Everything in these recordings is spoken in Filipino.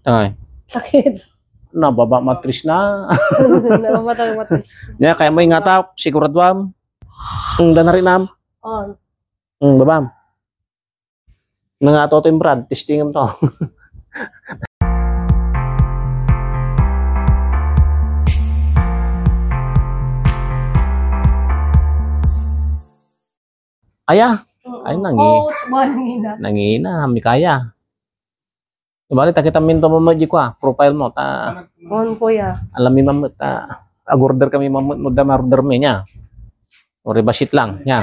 Ay. Sakit. Nababa matris na. Namatay matris. Nya kaya mo ingata siguradwam. Na rin nam. On. Babam. Nangato to yung brand, testingam to. Aya. Ay nangina, mi kaya. Bali ta kita minto mo maji ko profile mo ta. On kuya. Alam mi mamut ta. Order kami mamut mo da order me nya. Ore basit lang nya.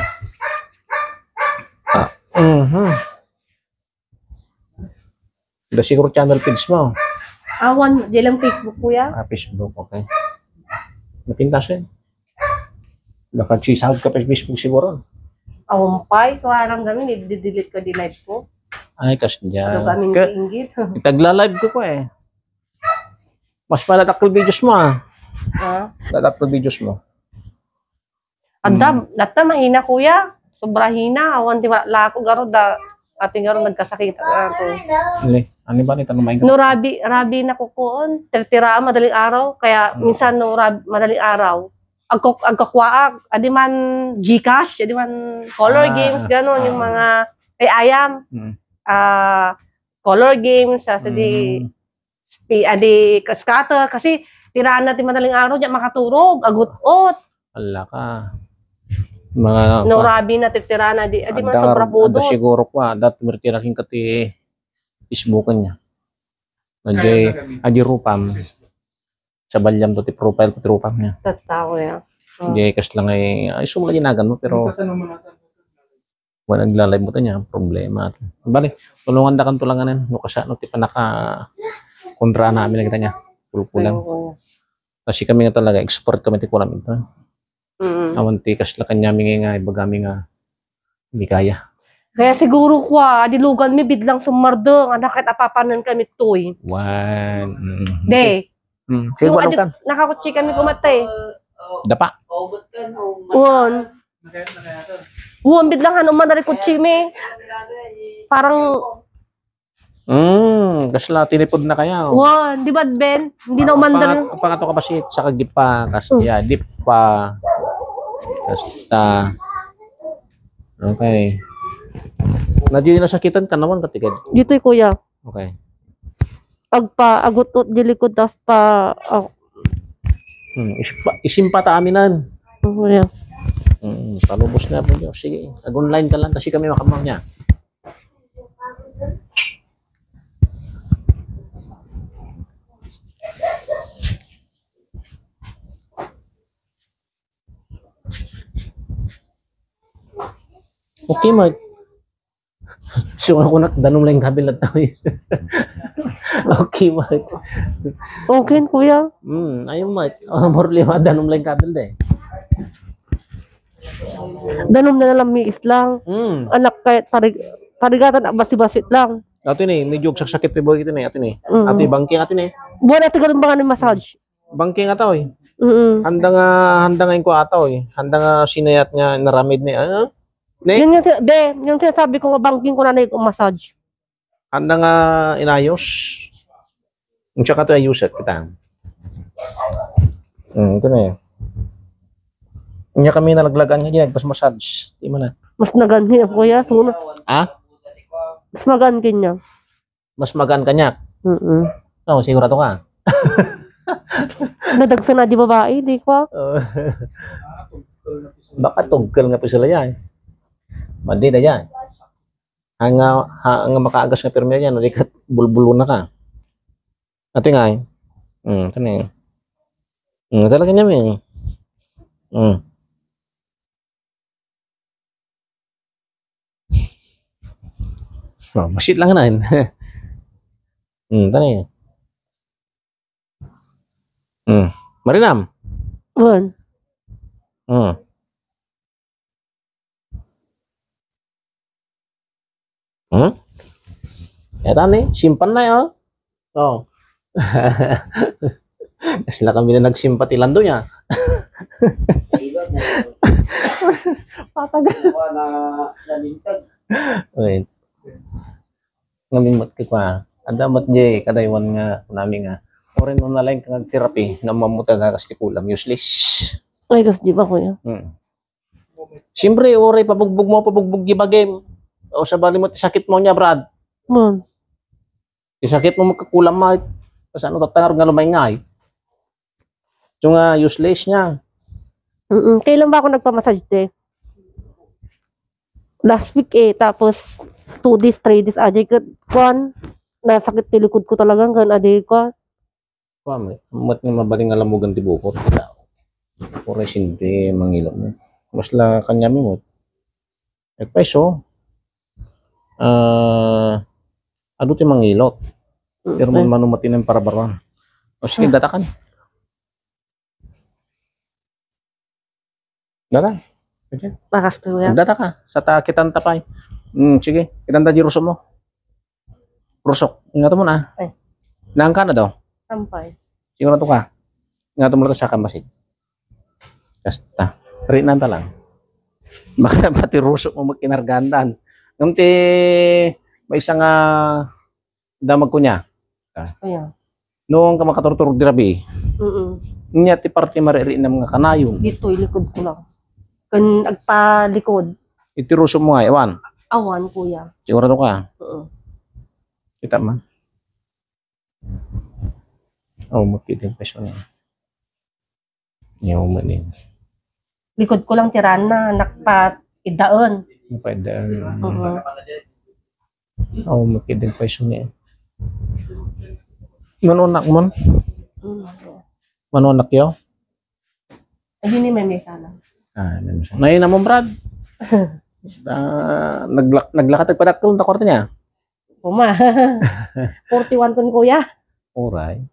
Udah siguro channel page mo. Awan, di lang Facebook kuya. Facebook, okay. Napintas eh. Baka chisahod ka pa sa Facebook siguro. Awampay, parang gano'n, i-delete ko di live ko. Ay, kasi dyan. Ano kaming kaingit. Itagla-live ko eh. Mas palatakal videos mo ah. Ha? Palatakal videos mo. Adam, lahat na mahina kuya. Sobra hina. Awan, di wala ako garo da. Ating garo nagkasakit ako. Ano ba nito? No, rabi na kukuon. Tira madaling araw. Kaya minsan no madaling araw. Agkakwaag. Adi man Gcash. Adi man color games. Ganon. Yung mga ayam. Color games. Adi scatter. Kasi tiraan natin madaling araw. Diyan makaturog. Agot-ot. Ala ka. Mga no rabi na titira na di man sobra pudo. Anda siguro ko dat bertira king kati Facebookan niya. Adi rupam. Sa balyam to ti profile pati rupam niya. Tataw ya. Hindi kas lang ay sumula ginagan mo pero wala nagla-live mo to niya problema. Bali tulungan da kan tulanganan no kasano ti panaka kontra namin kita niya. Pulpulan. Kasi kami nga talaga expert kami ti kulam ito. Awan tikas la kanya mingi nga ibagami nga hindi kaya. Kaya siguro kwa dilugan mi bidlang sumardong anak at apapanan kami toy. One. De. Kaya wala kan. Nakakutsi kami kumatay. Dapa. Won. Won bidlang hanuman dari kutsi mi. Parang kasla tinipod na kaya. Won, di ba Ben? Hindi na umandar. Pangato ka ba si sa kagipa kasya dipa. Basta. Okay. Nadyo na sakitan ka naman katigad. Dito'y kuya. Okay. Agutot dilikod af pa. Isimpata aminan. Kuya. Palubos na po niyo. Sige, nag-online ka lang kasi kami makamang niya. Okay, Mike. So ako danong lang kabil na tao. Okay, Mike. Okay, kuya. Ayun, Mike. More lima danong lang kabil de. Danom na lang mi islang. Anak kahit parigatan basi-basit lang. Ato ni, medyo sakit pa ito ni. Ato ni. Ato bangking ato ni. Buwan natin ganun ba nga massage? Bangking ato eh. Handa nga ko ato eh. Handa nga sinayat nga naramid ni. Yung sinasabi ko, banking ko na massage. Handa nga inayos. Yung tsaka ito ayuset kita. Ito na eh. Hindi kami nalaglagan nga dyan, pas massage. Di mo na. Mas nagan niya, kuya. Sunod. Mas magan kanya. Mas magan kanya? No, sigurado ka. Nadagsa na di babae, di ko. Baka tungkol nga pa sila yan. Mandi na yan. Hanga makaagas nga pirmi yan, nalikat bulbulo na ka. Ito nga eh. Ito na eh. Talaga niya eh. Masit lang na yun. Ito na eh. Marinam. Wan. Eto ni, simpan na yun. Kasi lang kami na nagsimpati lang doon niya. Patagal. Wait. Ngalimot ka kwa. Adamat jay kadaywan nga nami nga. Orin mo na lang kang therapy na mamuta ka kasi kulam useless. Ay, kasi di ba kuya? Siyempre, oray pabugbog gibagem. O sa bali mo sakit mo niya, Brad. Man. Sakit mo magkakulam ma. Kasi ano tatangar nga lumay nga. So nga useless niya. Kailan ba ako nagpamassage de? Last week eh, tapos 2 days, 3 days, aday ko, kwan, nasakit tilikod ko talaga, gan aday ko. Mat nga mabaling alam mo ganti bukot. Oray sindi mangilap mo. Mas la kanya mo. Peso. Ado ti mangilot. Pero man manumatin ng parabaran. O sige, datakan. Data. Okay. Bakas to ya. Data ka. Sa kitanta pa. Sige, kitanta di ruso mo. Rusok. Ingat mo na. Ay. Nang ka na daw. Sampay. Siguro to ka. Ingat mo na sa kamasid. Basta. Rinan ta lang. Baka pati rusok mo magkinargandan. Ngunti may isang damag ko niya. Ayan. Noong ka makaturturog dirabi. Niya ti parte mariri ng mga kanayon. Dito, ilikod ko lang. Kan agpalikod. Iti rusok mo nga, ewan. Awan, kuya. Siguro to ka. Kita man. Oh, magkiting peso niya. Yung manin. Likod ko lang tiran na, nakpat idaon. Pwede. Oh, magkiting peso niya. Manunak mo? Manunak yo? Ay, hindi may sana. Ngayon na mo, Brad. Naglakad nagpadakil na korte niya. Puma. 41 kun kuya. Oray.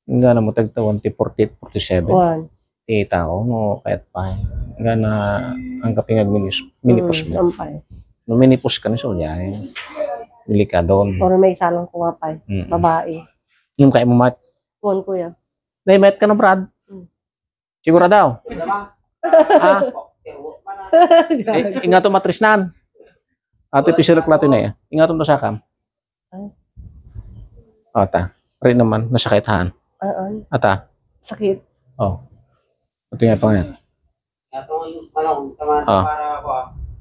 Nga na mo tagta 40, 47. One. Kita ko, no, kahit pa. Nga na ang kapingag minipus mo. Sampay. No, minipus ka na siya, niya. Delikado. Or may salong kumapay. Babae. Yung kaya mo mat. One kuya. Naimet ka na, Brad. Siguro daw. Ingato matrisnan. Ato ipisilak natin na yan. Ingato to sa kam. Ata. Rin naman, nasakitahan. Ata. Sakit. Oh. Ito nga pa nga.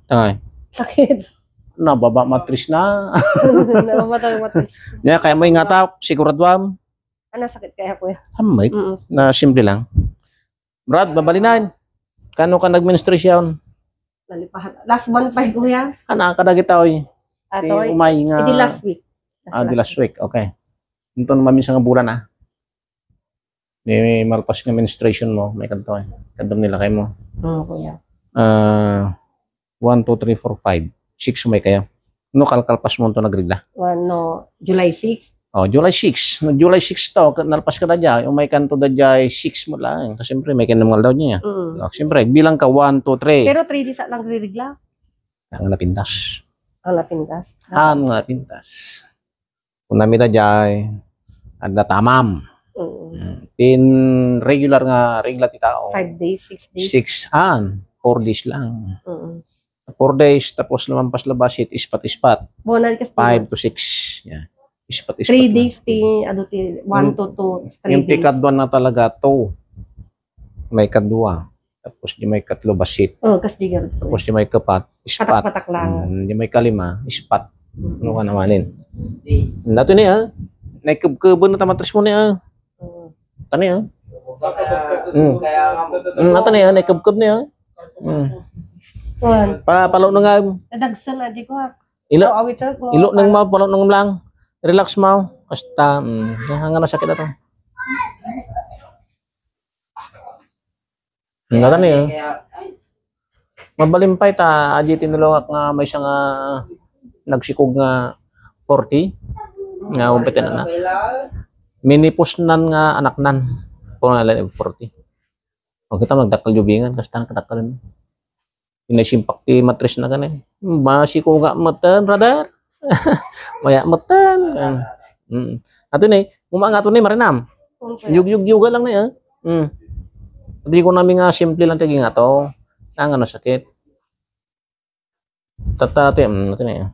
Tangay. Sakit. Nababa matris na. Nababatang matis. Kaya kaya mo ingata, siguradwam. Ano sakit kaya kuya? Hamay. Na simple lang. Brad, babalinan. Kano ka nag-menstruation? Nalipahan. Last month pa kuya. Kana ka dagitaw eh. Ato ay. Umay nga. Hindi last week. Di last week. Okay. Ito naman minsan nga bulan May malpas nga menstruation mo. May kanto eh. Kandam nila kayo mo. Kuya. 1, 2, 3, 4, 5. 6 may kayo. No, kalkalpas mo ito nagrigla. July 6. Oh, July 6. No, July 6 to, nalpas ka na dyan. Yung may kanto na dyan, 6 mo lang. Kasi siyempre, may kinamal daw niya. Siyempre, bilang ka 1, 2, 3. Pero 3 days lang ririgla. Ang napintas. Ang napintas. Ang napintas. Kung namin na dyan, at natamam. Regular ti tao. 5 days, 6 days. 4 days lang. 4 days, tapos lumampas labasit, ispat-ispat. 5 to 6. Yeah. Ispat-ispat. 3 days, 1 to 2, 3 yung days. tikadwan na talaga, 2. May kadwa. Tapos yung may katlo basit. Kasi di ganun. Tapos yung may kapat, ispat. Patak-patak lang. Yung may kalima, ispat. Ano ka namanin? Nato niya, naikabkabon na tamatris mo niya. Tani ha? Nato niya, naikabkab niya. Palaw na nga. Nadagsan na, di ko ha. Ilo nang mau, palaw nang lang. Relax mau. Basta, hanga na sakit na to. Nato niya. Mabalimpay ta, aji tinulungak nga may siya nga nagsikog nga 40. Nga umpitin na. Minipus nan nga anak nan. Kung nalang 40. O kita magdakal jubingan, kasi tanang kadakalan. Inasimpak ti matris na ganin. Masiko nga matan, brother. Maya matan. Ato ni, nga ito ni marinam. Yug-yuga lang na yan. Hindi ko namin nga simple lang tagi nga to. Ang ano sakit. Tatate, ito na yan.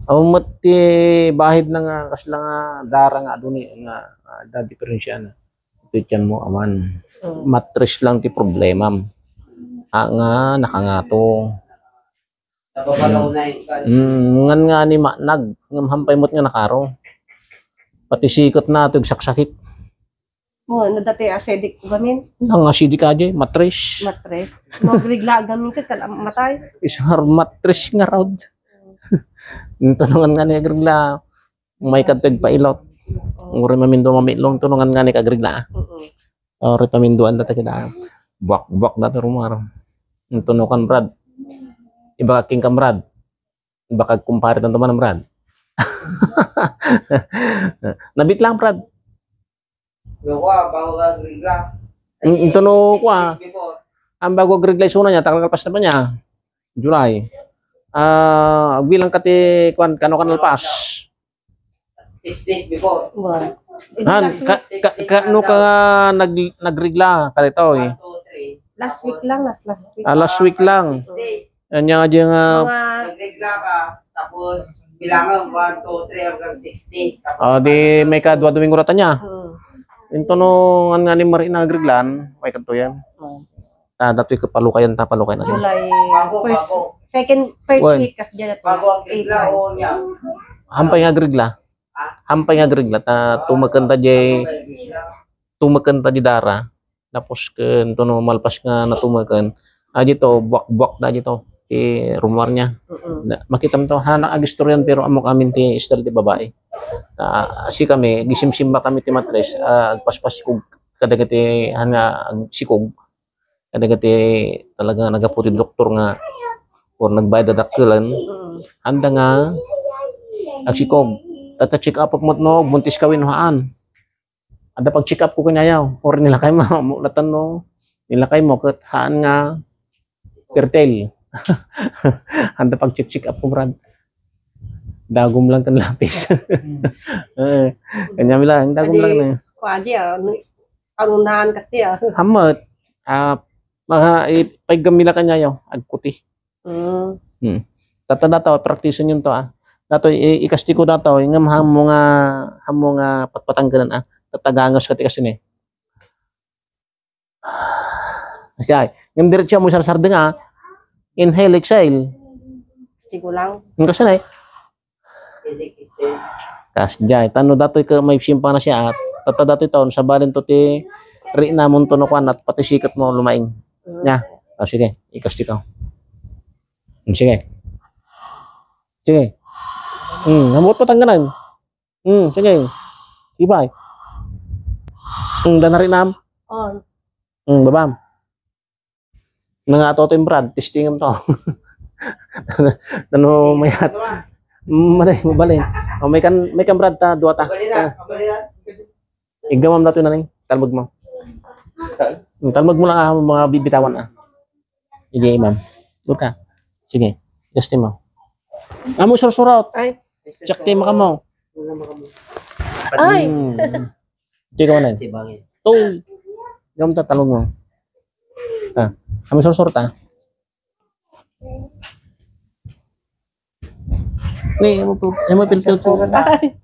mati bahid na nga kasla nga dara nga aduni nga da diferensya na. Ito yan mo aman. Mattress lang ti problema. Nga nakangato. Ngan nga ni manag ngam hampay mo't nga nakaro. Pati sikot na ito saksakit. Oh, ano dati acidic gamin? Ang acidic aja, mattress. Matres. Magrigla gamin ka matay. Isang mattress nga raw. Tunungan nga ni agrigla. May katag pailot. Uri mamindo mamilong tunungan nga ni kagrigla. Uri paminduan dati kita. Buwak dati rumar. Tunukan brad. Iba king kamrad. Iba kagkumpare ng teman brad. Nabit lang brad. Gawa, bago agrigla. Tuno ko ang bago agrigla suna niya, takalpas na pa niya. July. Bilang kati kano kanalpas. 6 days before. Wow. Han, kano ka nagrigla kalito eh. 1, 2, 3. Last week lang, last week. Last week lang. 6 days. Yan aja nga. Mga Nagrigla ka, tapos bilangan 1, 2, 3 hanggang 6 days. Tapos, Di may kadwa domingo rata niya. mm. Ito no nga ni Marie nagriglan, may kanto yan. Dati kapalukayan na siya. July bago. first Well, week kasi dyan Bago ang grigla o niya. Hampay nga grigla. Hampay nga grigla ta tumakanta di dara. Tapos ken no malpas nga natumakan. Dito buwak na dito ti rumor niya. Makita mo to hana agistoryan pero amo kami ti istel ti babae. Si kami gisimsimba kami ti matres agpaspas sikog kadagati hana sikog kadagati talaga nagaputi doktor nga or nagbayad dakkelan anda nga agsikog tata check up mo no buntis kawin haan ada pag check up ko kanyayaw or nila kay mo mulatan no nila kay mo ket haan nga fertile anda pag check up ko brad dagom lang kan lapis kanya mila dagom lang na Kuaji anunahan kasi hamat mga ipaggamila kanyayaw agputi tata dato praktisan yun to dato ikasti ko dato ngam hamo nga patpatanggalan tatagangos kati kasi ni asay ngam diretso mo sarsarde nga inhale exhale Sigo lang. kasi na kas jay tano dato ka may simpa na siya at tata dato taon sa balin to ti ri namon to no kwan at pati sikat mo lumaing nya sige ikasti ko sige namot patanggalan sige ibay danari nam On. babam nangato to yung brad testingam to tano mayat mabalin may kan brad ta duata igamam dato na ning talmog mo lang mga bibitawan sige imam ka sige justin mo amo sursurot Ay. check ti makamo Ay. Hindi ka manan. To. Gamta talong mo. Kami sursurot Ni, mo pilpil ko. Ay.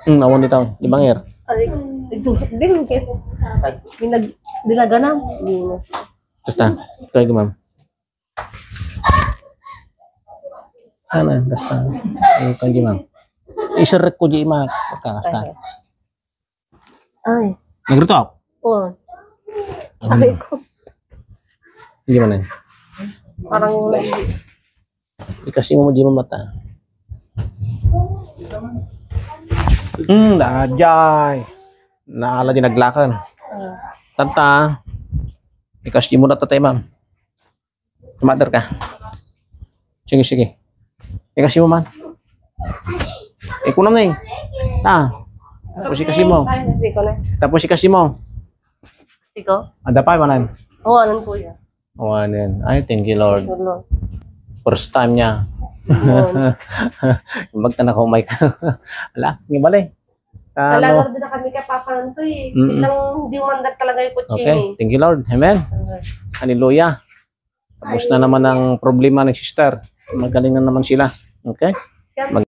Awan dito. Di bangir. Ay. Nagsusok din. Dinaganam. Terus na. Try ko ma'am. Ano, basta. Ito hindi ma'am. Isarek ko di ma'am. Basta. Ay. Nagrito ako. Oh. Sabi ko. Hindi man Parang Ikasi mo di mo mata. Dajay. Naala di naglakan. Tanta. Ikasi mo na tatay ma'am. Mother ka. Sige. Ikasi mo man. Ikunam na eh. Tapos ikasi mo. Hindi ko na. Tapos ikasi mo. Hindi ko? Ada pa manan. Oo, anong kuya? Ano yan. Ay, thank you Lord. Lord. First time niya. Magta na kumay ka. Ala, nga balay. Talaga din na kami kapapanto eh. Biglang hindi mandat talaga yung kutsini. Okay, thank you Lord. Amen. Hallelujah. Tapos na naman ang problema ng sister. Magaling na naman sila. Okay? Kaya